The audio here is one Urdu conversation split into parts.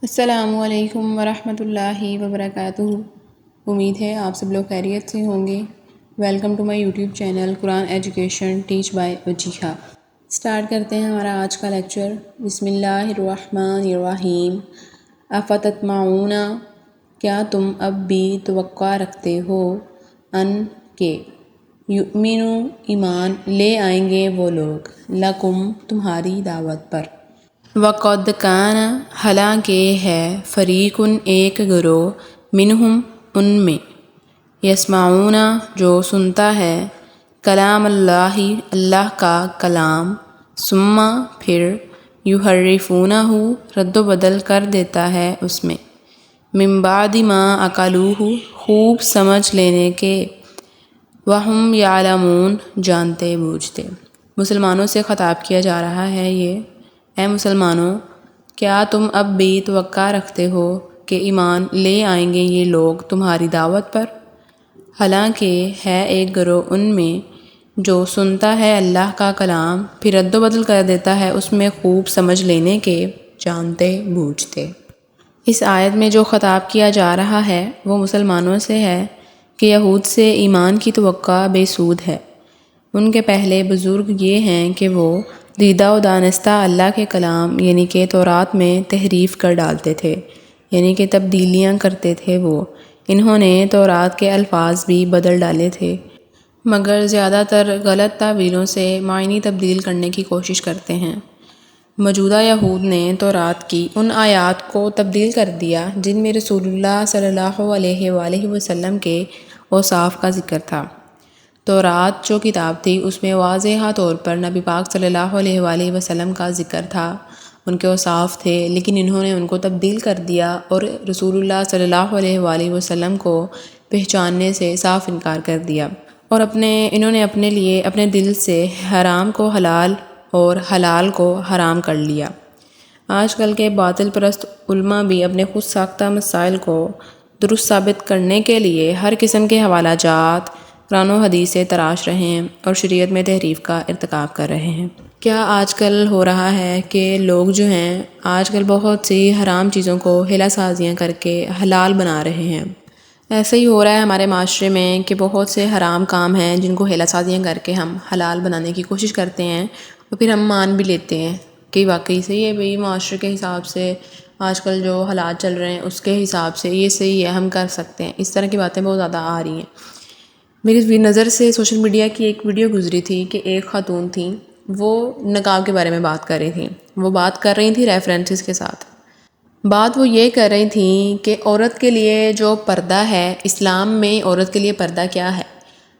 السلام علیکم ورحمۃ اللہ وبرکاتہ۔ امید ہے آپ سب لوگ خیریت سے ہوں گے۔ Welcome to my YouTube channel قرآن education teach by Wajiha. Start کرتے ہیں ہمارا آج کا لیکچر۔ بسم اللہ الرحمن الرحیم۔ افتطمعون، کیا تم اب بھی توقع رکھتے ہو، ان کے یؤمنوا، ایمان لے آئیں گے وہ لوگ، لکم، تمہاری دعوت پر۔ وقد کان، حالانکہ ہے، فریقٌ، ایک گروہ، منہم، ان میں، یسمعون، جو سنتا ہے، کلام اللہ، اللہ کا کلام، ثم، پھر، یحرفونہ، رد و بدل کر دیتا ہے اس میں، من بعد ما عقلوہ، خوب سمجھ لینے کے، وہم یعلمون، جانتے بوجھتے۔ مسلمانوں سے خطاب کیا جا رہا ہے یہ، اے مسلمانوں، کیا تم اب بھی توقع رکھتے ہو کہ ایمان لے آئیں گے یہ لوگ تمہاری دعوت پر؟ حالانکہ ہے ایک گروہ ان میں جو سنتا ہے اللہ کا کلام، پھر رد و بدل کر دیتا ہے اس میں خوب سمجھ لینے کے، جانتے بوجھتے۔ اس آیت میں جو خطاب کیا جا رہا ہے وہ مسلمانوں سے ہے کہ یہود سے ایمان کی توقع بے سود ہے۔ ان کے پہلے بزرگ یہ ہیں کہ وہ دیدہ و دانستہ اللہ کے کلام یعنی کہ تورات میں تحریف کر ڈالتے تھے، یعنی کہ تبدیلیاں کرتے تھے وہ۔ انہوں نے تورات کے الفاظ بھی بدل ڈالے تھے، مگر زیادہ تر غلط تعویلوں سے معنی تبدیل کرنے کی کوشش کرتے ہیں۔ موجودہ یہود نے تورات کی ان آیات کو تبدیل کر دیا جن میں رسول اللہ صلی اللہ علیہ وآلہ وسلم کے اوصاف کا ذکر تھا۔ تورات جو کتاب تھی اس میں واضح طور پر نبی پاک صلی اللہ علیہ وآلہ وسلم کا ذکر تھا، ان کے اوصاف تھے، لیکن انہوں نے ان کو تبدیل کر دیا اور رسول اللہ صلی اللہ علیہ وآلہ وسلم کو پہچاننے سے صاف انکار کر دیا، اور انہوں نے اپنے لیے اپنے دل سے حرام کو حلال اور حلال کو حرام کر لیا۔ آج کل کے باطل پرست علماء بھی اپنے خود ساختہ مسائل کو درست ثابت کرنے کے لیے ہر قسم کے حوالہ جات، قرآن و حدیث سے تراش رہے ہیں اور شریعت میں تحریف کا ارتکاب کر رہے ہیں۔ کیا آج کل ہو رہا ہے کہ لوگ جو ہیں آج کل بہت سی حرام چیزوں کو ہیلا سازیاں کر کے حلال بنا رہے ہیں۔ ایسا ہی ہو رہا ہے ہمارے معاشرے میں کہ بہت سے حرام کام ہیں جن کو ہیلا سازیاں کر کے ہم حلال بنانے کی کوشش کرتے ہیں، اور پھر ہم مان بھی لیتے ہیں کہ واقعی صحیح ہے بھئی، معاشرے کے حساب سے آج کل جو حالات چل رہے ہیں اس کے حساب سے یہ صحیح ہے، ہم کر سکتے ہیں۔ اس طرح کی باتیں بہت زیادہ آ رہی ہیں۔ میری نظر سے سوشل میڈیا کی ایک ویڈیو گزری تھی کہ ایک خاتون تھیں، وہ نقاب کے بارے میں بات کر رہی تھیں۔ وہ بات کر رہی تھیں ریفرنسز کے ساتھ۔ بات وہ یہ کر رہی تھیں کہ عورت کے لیے جو پردہ ہے، اسلام میں عورت کے لیے پردہ کیا ہے،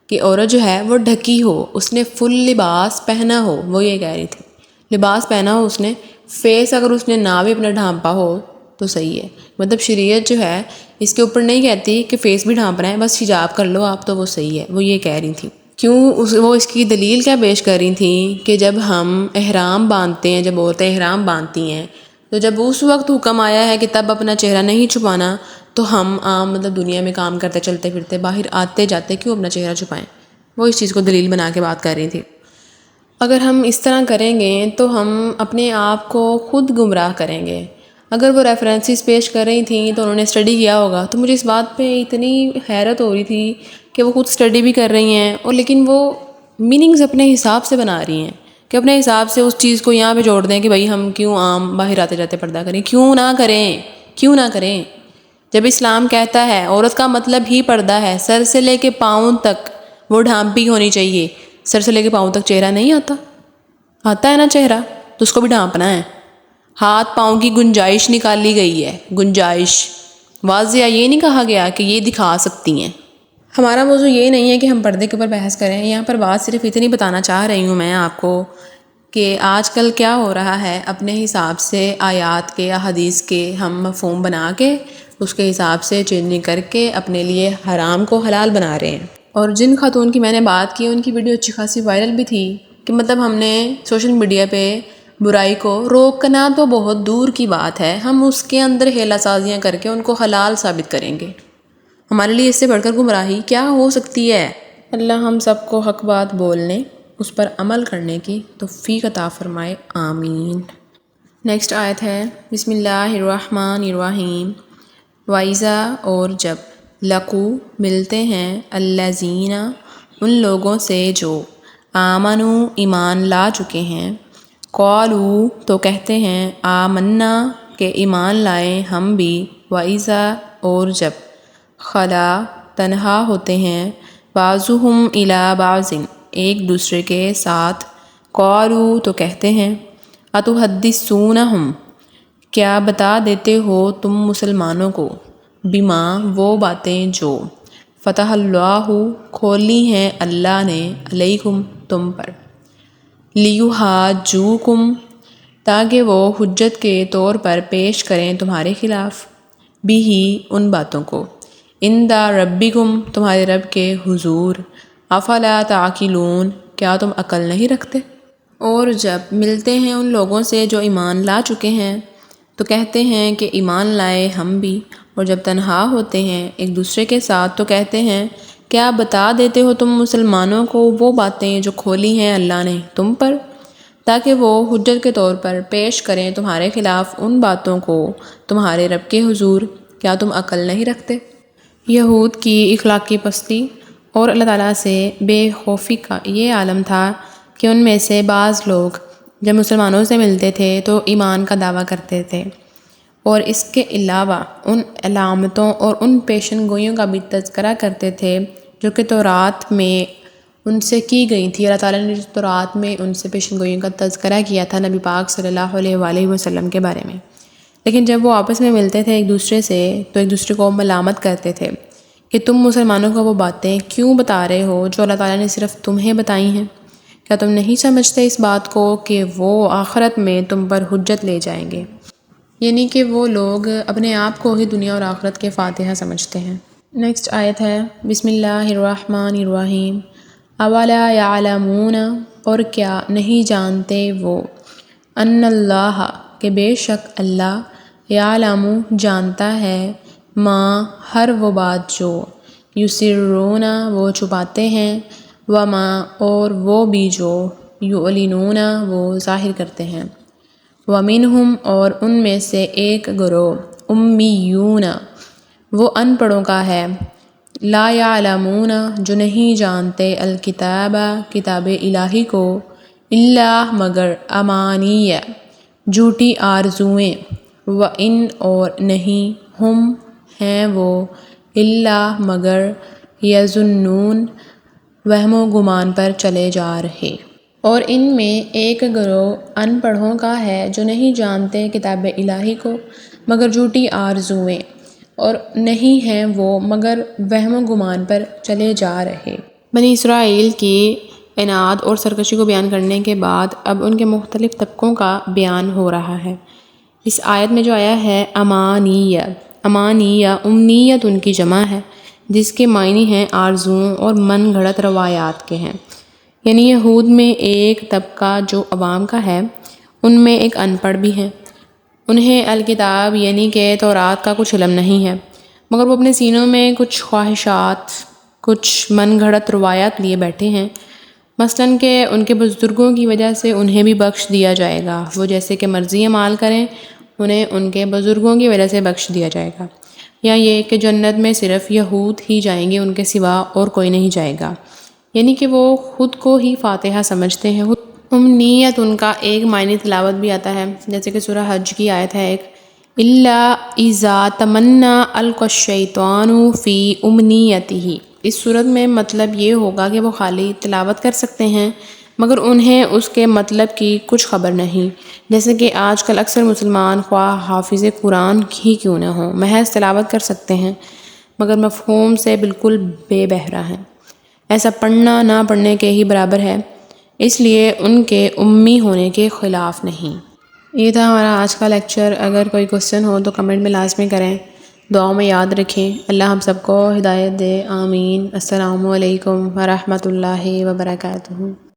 کہ عورت جو ہے وہ ڈھکی ہو، اس نے فل لباس پہنا ہو۔ وہ یہ کہہ رہی تھی لباس پہنا ہو اس نے، فیس اگر اس نے نہ بھی اپنا ڈھانپا ہو تو صحیح ہے۔ مطلب شریعت جو ہے اس کے اوپر نہیں کہتی کہ فیس بھی ڈھانپنا ہے، بس حجاب کر لو آپ تو وہ صحیح ہے۔ وہ یہ کہہ رہی تھیں۔ وہ اس کی دلیل کیا پیش کر رہی تھیں کہ جب ہم احرام باندھتے ہیں، جب عورتیں احرام باندھتی ہیں تو جب اس وقت حکم آیا ہے کہ تب اپنا چہرہ نہیں چھپانا، تو ہم عام مطلب دنیا میں کام کرتے چلتے پھرتے باہر آتے جاتے کیوں اپنا چہرہ چھپائیں؟ وہ اس چیز کو دلیل بنا کے بات کر رہی تھی۔ اگر ہم اس طرح کریں گے تو ہم اپنے آپ کو خود گمراہ کریں گے۔ اگر وہ ریفرنسز پیش کر رہی تھیں تو انہوں نے اسٹڈی کیا ہوگا، تو مجھے اس بات پہ اتنی حیرت ہو رہی تھی کہ وہ خود اسٹڈی بھی کر رہی ہیں اور لیکن وہ میننگز اپنے حساب سے بنا رہی ہیں، کہ اپنے حساب سے اس چیز کو یہاں پہ جوڑ دیں کہ بھائی ہم کیوں عام باہر آتے جاتے پردہ کریں، کیوں نہ کریں۔ جب اسلام کہتا ہے عورت کا مطلب ہی پردہ ہے، سر سے لے کے پاؤں تک وہ ڈھانپی ہونی چاہیے۔ سر سے لے کے پاؤں تک چہرہ نہیں آتا ہے نا چہرہ، تو اس کو بھی ڈھانپنا ہے۔ ہاتھ پاؤں کی گنجائش نکالی گئی ہے، گنجائش، واضح یہ نہیں کہا گیا کہ یہ دکھا سکتی ہیں۔ ہمارا موضوع یہ نہیں ہے کہ ہم پردے کے اوپر بحث کریں، یہاں پر بات صرف اتنی بتانا چاہ رہی ہوں میں آپ کو کہ آج کل کیا ہو رہا ہے، اپنے حساب سے آیات کے یا حدیث کے ہم مفہوم بنا کے اس کے حساب سے چینجنگ کر کے اپنے لیے حرام کو حلال بنا رہے ہیں۔ اور جن خاتون کی میں نے بات کی ان کی ویڈیو اچھی خاصی وائرل بھی تھی، کہ مطلب ہم نے سوشل میڈیا پہ برائی کو روکنا تو بہت دور کی بات ہے، ہم اس کے اندر ہیلا سازیاں کر کے ان کو حلال ثابت کریں گے۔ ہمارے لیے اس سے بڑھ کر گمراہی کیا ہو سکتی ہے؟ اللہ ہم سب کو حق بات بولنے، اس پر عمل کرنے کی توفیق عطا فرمائے، آمین۔ نیکسٹ آیت ہے بسم اللہ الرحمن الرحیم۔ وَإِذَا اور جب لقو ملتے ہیں الذین ان لوگوں سے جو آمنوا ایمان لا چکے ہیں، قالوا تو کہتے ہیں آمنا کہ ایمان لائے ہم بھی، وَإِذَا اور جب خلا تنہا ہوتے ہیں بعضهم الی بعض ایک دوسرے کے ساتھ، قالوا تو کہتے ہیں اتحدثونہم کیا بتا دیتے ہو تم مسلمانوں کو، بما وہ باتیں جو فتح اللہ کھولی ہیں اللہ نے علیکم تم پر، لیحاجوکم تاکہ وہ حجت کے طور پر پیش کریں تمہارے خلاف، بھی ان باتوں کو، عند ربکم تمہارے رب کے حضور، افلا تعقلون کیا تم عقل نہیں رکھتے۔ اور جب ملتے ہیں ان لوگوں سے جو ایمان لا چکے ہیں تو کہتے ہیں کہ ایمان لائے ہم بھی، اور جب تنہا ہوتے ہیں ایک دوسرے کے ساتھ تو کہتے ہیں کیا بتا دیتے ہو تم مسلمانوں کو وہ باتیں جو کھولی ہیں اللہ نے تم پر، تاکہ وہ حجت کے طور پر پیش کریں تمہارے خلاف ان باتوں کو تمہارے رب کے حضور، کیا تم عقل نہیں رکھتے۔ یہود کی اخلاقی پستی اور اللہ تعالیٰ سے بے خوفی کا یہ عالم تھا کہ ان میں سے بعض لوگ جب مسلمانوں سے ملتے تھے تو ایمان کا دعویٰ کرتے تھے، اور اس کے علاوہ ان علامتوں اور ان پیشن گوئیوں کا بھی تذکرہ کرتے تھے جو کہ تورات میں ان سے کی گئی تھی۔ اللہ تعالیٰ نے تورات میں ان سے پیشن گوئیوں کا تذکرہ کیا تھا نبی پاک صلی اللہ علیہ وآلہ وسلم کے بارے میں، لیکن جب وہ آپس میں ملتے تھے ایک دوسرے سے تو ایک دوسرے کو ملامت کرتے تھے کہ تم مسلمانوں کو وہ باتیں کیوں بتا رہے ہو جو اللہ تعالیٰ نے صرف تمہیں بتائی ہیں، کیا تم نہیں سمجھتے اس بات کو کہ وہ آخرت میں تم پر حجت لے جائیں گے، یعنی کہ وہ لوگ اپنے آپ کو ہی دنیا اور آخرت کے فاتحہ سمجھتے ہیں۔ نیکسٹ آیت ہے بسم اللہ الرحمن الرحیم۔ اولا یعلمون اور کیا نہیں جانتے وہ، ان اللہ کہ بے شک اللہ، یعلم جانتا ہے، ما ہر وہ بات جو یسرون وہ چھپاتے ہیں، وما اور وہ بھی جو یعلنون وہ ظاہر کرتے ہیں، ومنہم اور ان میں سے ایک گروہ امیون وہ ان پڑھوں کا ہے، لا یعلمون جو نہیں جانتے الکتاب کتاب الہی کو، الا مگر امانی جھوٹی آرزوئیں، وان اور نہیں ہم ہیں وہ، الا مگر یظنون وہم و گمان پر چلے جا رہے۔ اور ان میں ایک گروہ ان پڑھوں کا ہے جو نہیں جانتے کتاب الہی کو مگر جھوٹی آرزوئیں، اور نہیں ہیں وہ مگر وہم و گمان پر چلے جا رہے۔ بنی اسرائیل کی عناد اور سرکشی کو بیان کرنے کے بعد اب ان کے مختلف طبقوں کا بیان ہو رہا ہے۔ اس آیت میں جو آیا ہے امانیہ، امانیہ امنیت ان کی جمع ہے جس کے معنی ہیں آرزوؤں اور من گھڑت روایات کے ہیں، یعنی یہود میں ایک طبقہ جو عوام کا ہے ان میں ایک ان پڑھ بھی ہیں، انہیں الکتاب یعنی کہ تورات کا کچھ علم نہیں ہے، مگر وہ اپنے سینوں میں کچھ خواہشات، کچھ من گھڑت روایات لیے بیٹھے ہیں، مثلاً کہ ان کے بزرگوں کی وجہ سے انہیں بھی بخش دیا جائے گا، وہ جیسے کہ مرضی اعمال کریں انہیں ان کے بزرگوں کی وجہ سے بخش دیا جائے گا، یا یہ کہ جنت میں صرف یہود ہی جائیں گے، ان کے سوا اور کوئی نہیں جائے گا، یعنی کہ وہ خود کو ہی فاتحہ سمجھتے ہیں۔ امنیت ان کا ایک معنی تلاوت بھی آتا ہے، جیسے کہ سورہ حج کی آیت ہے ایک، الا اذا تمنا القی الشیطان فی امنیتہ۔ اس صورت میں مطلب یہ ہوگا کہ وہ خالی تلاوت کر سکتے ہیں مگر انہیں اس کے مطلب کی کچھ خبر نہیں، جیسے کہ آج کل اکثر مسلمان خواہ حافظ قرآن ہی کیوں نہ ہوں محض تلاوت کر سکتے ہیں مگر مفہوم سے بالکل بے بہرہ ہیں، ایسا پڑھنا نہ پڑھنے کے ہی برابر ہے، اس لیے ان کے امی ہونے کے خلاف نہیں۔ یہ تھا ہمارا آج کا لیکچر۔ اگر کوئی کوسچن ہو تو کمنٹ میں لازمی کریں، دعاؤں میں یاد رکھیں۔ اللہ ہم سب کو ہدایت دے، آمین۔ السلام علیکم ورحمۃ اللہ وبرکاتہ۔